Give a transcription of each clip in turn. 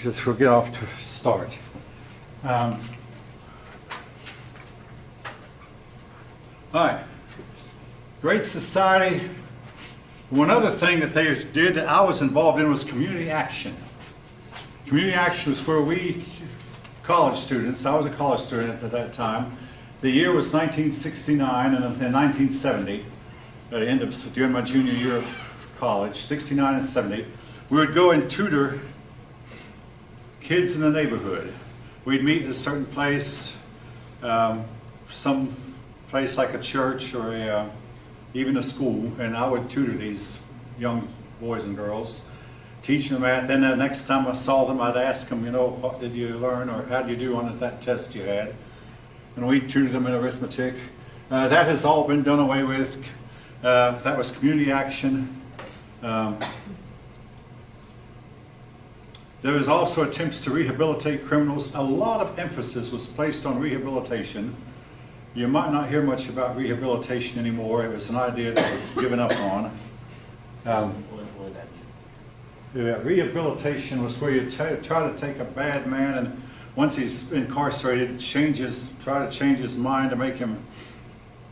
just we'll get off to start. All right. Great Society. One other thing that they did that I was involved in was community action. Community action was where we, college students, I was a college student at that time. The year was 1969 and 1970, during my junior year of college, 69 and 70. We would go and tutor kids in the neighborhood. We'd meet at a certain place, some place like a church or even a school, and I would tutor these young boys and girls, teach them math. Then the next time I saw them, I'd ask them, what did you learn, or how did you do on that test you had? And we'd tutor them in arithmetic. That has all been done away with. That was community action. There was also attempts to rehabilitate criminals. A lot of emphasis was placed on rehabilitation. You might not hear much about rehabilitation anymore. It was an idea that was given up on. Rehabilitation was where you try to take a bad man and once he's incarcerated, try to change his mind to make him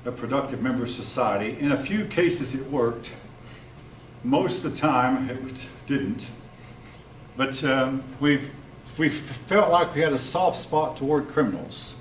a productive member of society. In a few cases it worked. Most of the time it didn't. But we felt like we had a soft spot toward criminals.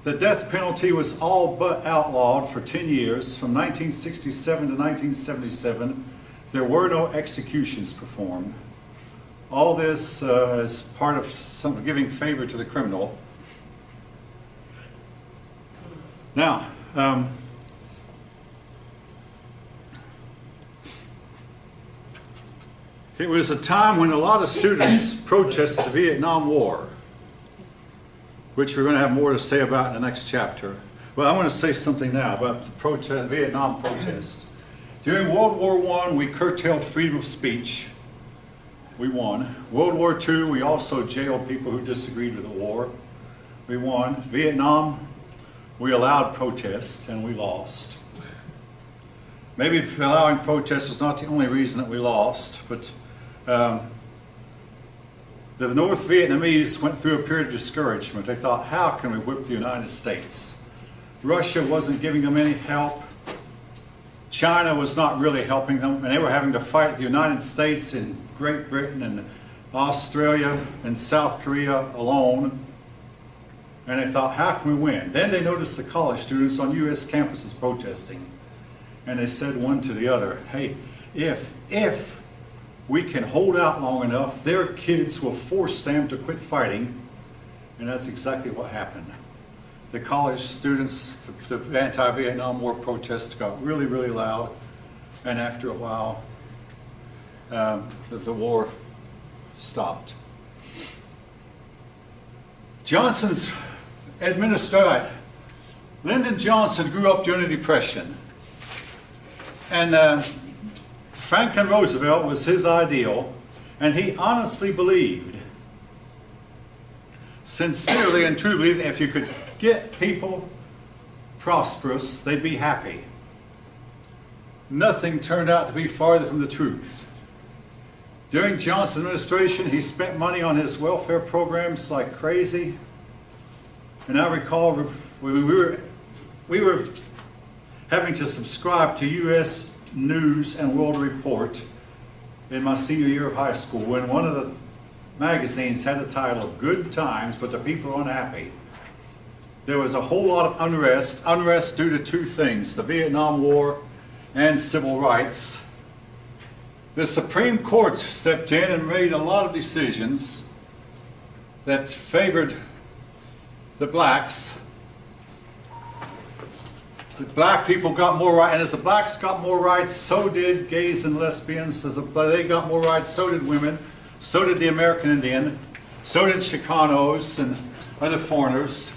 The death penalty was all but outlawed for 10 years, from 1967 to 1977. There were no executions performed. All this is part of some giving favor to the criminal. Now, it was a time when a lot of students protested the Vietnam War, which we're going to have more to say about in the next chapter. Well, I want to say something now about the Vietnam protest. During World War I, we curtailed freedom of speech. We won. World War II, we also jailed people who disagreed with the war. We won. Vietnam, we allowed protest, and we lost. Maybe allowing protest was not the only reason that we lost, but the North Vietnamese went through a period of discouragement. They thought, how can we whip the United States? Russia wasn't giving them any help. China was not really helping them, and they were having to fight the United States and Great Britain and Australia and South Korea alone. And they thought, how can we win? Then they noticed the college students on U.S. campuses protesting. And they said one to the other, hey, if we can hold out long enough, their kids will force them to quit fighting. And that's exactly what happened. The college students, the anti-Vietnam War protests got really, really loud. And after a while, the war stopped. Johnson's administration, Lyndon Johnson grew up during the Depression. And Franklin Roosevelt was his ideal, and he honestly believed, sincerely and truly believed, that if you could get people prosperous, they'd be happy. Nothing turned out to be farther from the truth. During Johnson's administration, he spent money on his welfare programs like crazy. And I recall we were having to subscribe to U.S. News and World Report in my senior year of high school, and one of the magazines had the title of Good Times, but the people are unhappy. There was a whole lot of unrest due to two things, the Vietnam War and civil rights. The Supreme Court stepped in and made a lot of decisions that favored the blacks. The black people got more rights, and as the blacks got more rights, so did gays and lesbians. As they got more rights, so did women, so did the American Indian, so did Chicanos and other foreigners.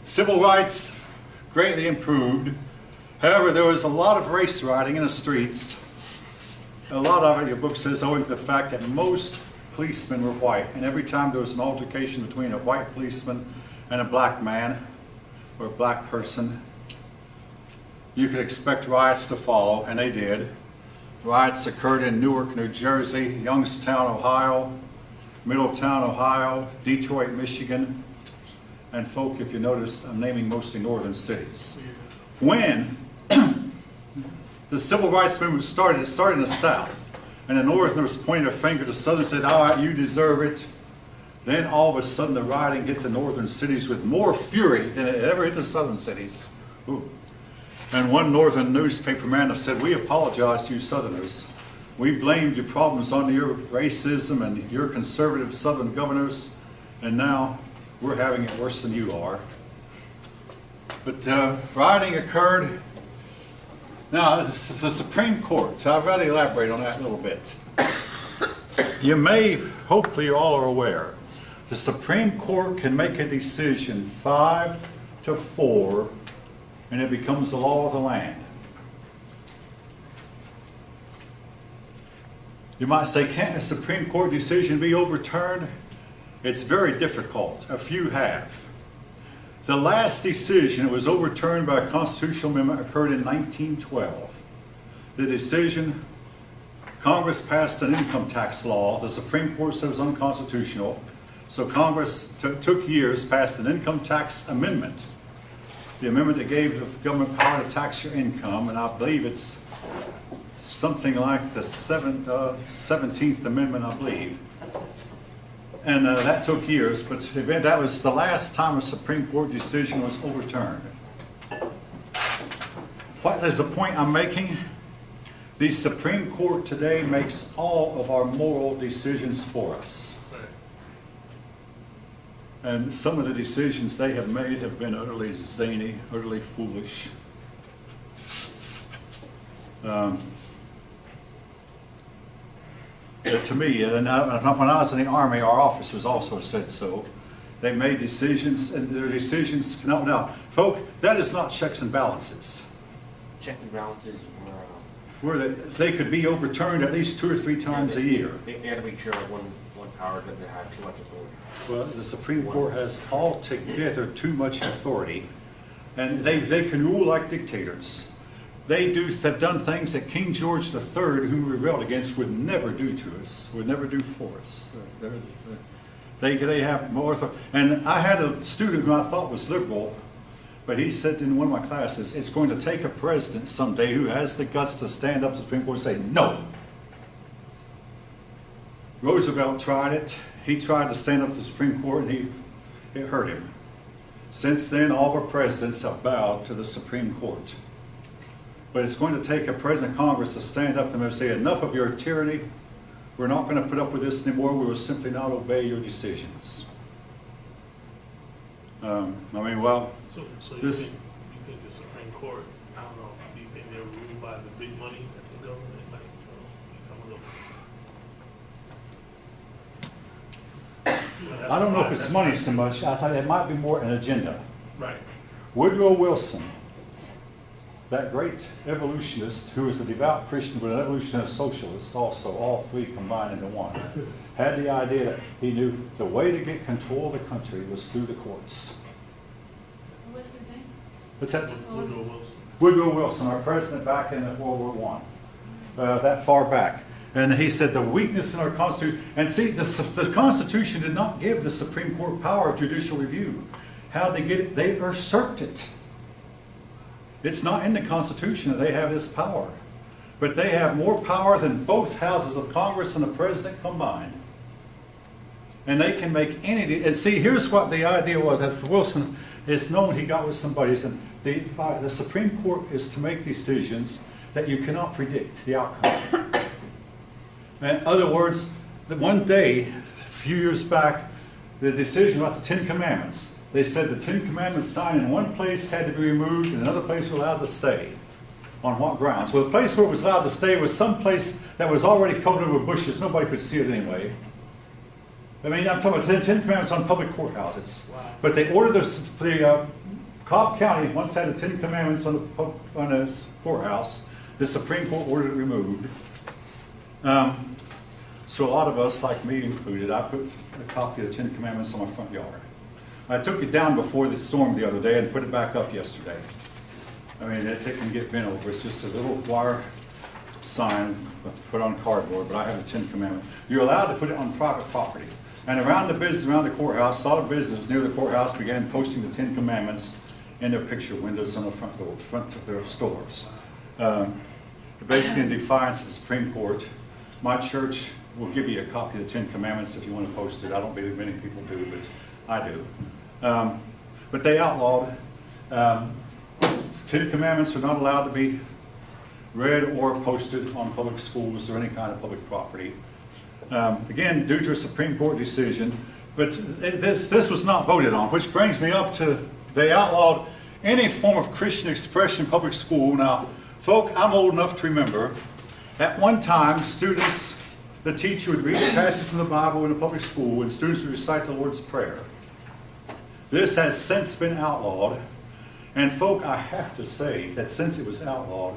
Civil rights greatly improved. However, there was a lot of race rioting in the streets. A lot of it, your book says, owing to the fact that most policemen were white, and every time there was an altercation between a white policeman and a black man or a black person, you could expect riots to follow, and they did. Riots occurred in Newark, New Jersey, Youngstown, Ohio, Middletown, Ohio, Detroit, Michigan, and folk, if you notice, I'm naming mostly northern cities. When the civil rights movement started, it started in the South, and the Northerners pointed a finger to Southerners and said, all right, you deserve it. Then all of a sudden the rioting hit the northern cities with more fury than it ever hit the southern cities. Ooh. And one northern newspaper man said, we apologize to you Southerners. We blamed your problems on your racism and your conservative southern governors, and now we're having it worse than you are. But rioting occurred. Now, the Supreme Court, so I've got to elaborate on that a little bit. You may, hopefully you all are aware, the Supreme Court can make a decision 5-4, and it becomes the law of the land. You might say, can't a Supreme Court decision be overturned? It's very difficult. A few have. The last decision that was overturned by a constitutional amendment occurred in 1912. The decision, Congress passed an income tax law. The Supreme Court said it was unconstitutional. So Congress took years, passed an income tax amendment. The amendment that gave the government power to tax your income, and I believe it's something like the 17th Amendment, I believe. And that took years, but that was the last time a Supreme Court decision was overturned. What is the point I'm making? The Supreme Court today makes all of our moral decisions for us. And some of the decisions they have made have been utterly zany, utterly foolish. To me, and when I was in the Army, our officers also said so. They made decisions, and their decisions, now, folk, that is not checks and balances. Checks and balances Where they could be overturned at least 2 or 3 times a year. They had to make sure one power doesn't have too much authority. Well, the Supreme Court has altogether too much authority, and they can rule like dictators. They've done things that King George III, whom we rebelled against, would never do to us, would never do for us. They have more authority. And I had a student who I thought was liberal, but he said in one of my classes, it's going to take a president someday who has the guts to stand up to the Supreme Court and say, no. Roosevelt tried it. He tried to stand up to the Supreme Court, and it hurt him. Since then, all of our presidents have bowed to the Supreme Court. But it's going to take a president of Congress to stand up to them and say, enough of your tyranny. We're not going to put up with this anymore. We will simply not obey your decisions. So you think the Supreme Court, I don't know, do you think they're ruled by the big money that's in government? Like, I don't know if it's money so much. I thought it might be more an agenda. Right. Woodrow Wilson, that great evolutionist who was a devout Christian but an evolutionist socialist also, all three combined into one, had the idea that he knew the way to get control of the country was through the courts. What's his name? What's that? Woodrow Wilson. Woodrow Wilson, our president back in World War I, that far back. And he said the weakness in our Constitution, and see, the Constitution did not give the Supreme Court power of judicial review. How they get it? They usurped it. It's not in the Constitution that they have this power. But they have more power than both houses of Congress and the president combined. And they can make any, and see, here's what the idea was, that for Wilson, it's known he got with somebody, and the Supreme Court is to make decisions that you cannot predict the outcome. In other words, that one day, a few years back, the decision about the 10 Commandments, they said the 10 Commandments signed in one place had to be removed and another place was allowed to stay. On what grounds? Well, the place where it was allowed to stay was some place that was already covered over bushes. Nobody could see it anyway. I mean, I'm talking about 10 Commandments on public courthouses. Wow. But But they ordered the Cobb County once had the 10 Commandments on the courthouse. The Supreme Court ordered it removed. So a lot of us, like me included, I put a copy of the 10 Commandments on my front yard. I took it down before the storm the other day and put it back up yesterday. I mean, it can get bent over. It's just a little wire sign, put on cardboard, but I have the Ten Commandments. You're allowed to put it on private property. And around the business, around the courthouse, a lot of businesses near the courthouse began posting the Ten Commandments in their picture windows on the front door, front of their stores. Basically in defiance of the Supreme Court. My church will give you a copy of the Ten Commandments if you want to post it. I don't believe many people do, but I do. But they outlawed. Ten Commandments are not allowed to be read or posted on public schools or any kind of public property. Again, due to a Supreme Court decision, but this was not voted on, which brings me up to they outlawed any form of Christian expression in public school. Now, folk, I'm old enough to remember, at one time, students, the teacher would read a passage from the Bible in a public school, and students would recite the Lord's Prayer. This has since been outlawed, and folk, I have to say that since it was outlawed,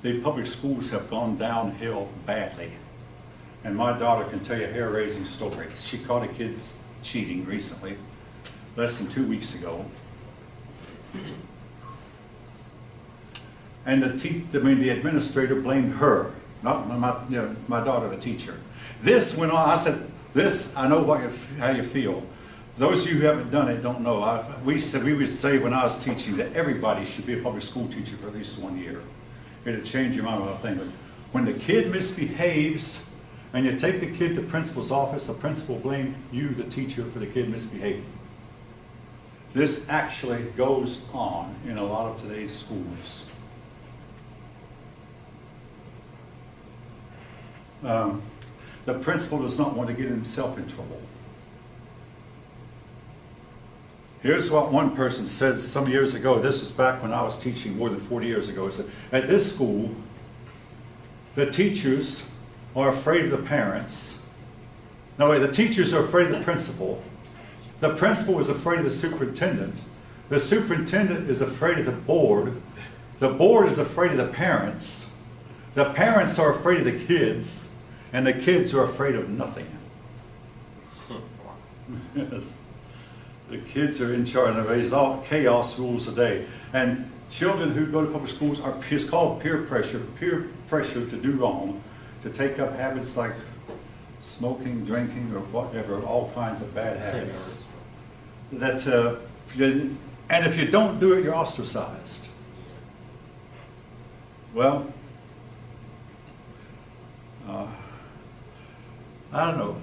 the public schools have gone downhill badly. And my daughter can tell you hair-raising stories. She caught a kid cheating recently, less than 2 weeks ago. And the administrator blamed her, not my daughter, the teacher. This went on. I said, "This, I know how you feel. Those of you who haven't done it don't know." We would say when I was teaching that everybody should be a public school teacher for at least 1 year. It'll change your mind about things. But when the kid misbehaves, and you take the kid to the principal's office, the principal blames you, the teacher, for the kid misbehaving. This actually goes on in a lot of today's schools. The principal does not want to get himself in trouble. Here's what one person said some years ago. This was back when I was teaching more than 40 years ago. He said, at this school, the teachers are afraid of the parents. No, wait, the teachers are afraid of the principal. The principal is afraid of the superintendent. The superintendent is afraid of the board. The board is afraid of the parents. The parents are afraid of the kids. And the kids are afraid of nothing. Yes. The kids are in charge, and there's all chaos rules today. And children who go to public schools it's called peer pressure to do wrong, to take up habits like smoking, drinking, or whatever, all kinds of bad habits. And if you don't do it, you're ostracized. Well, I don't know.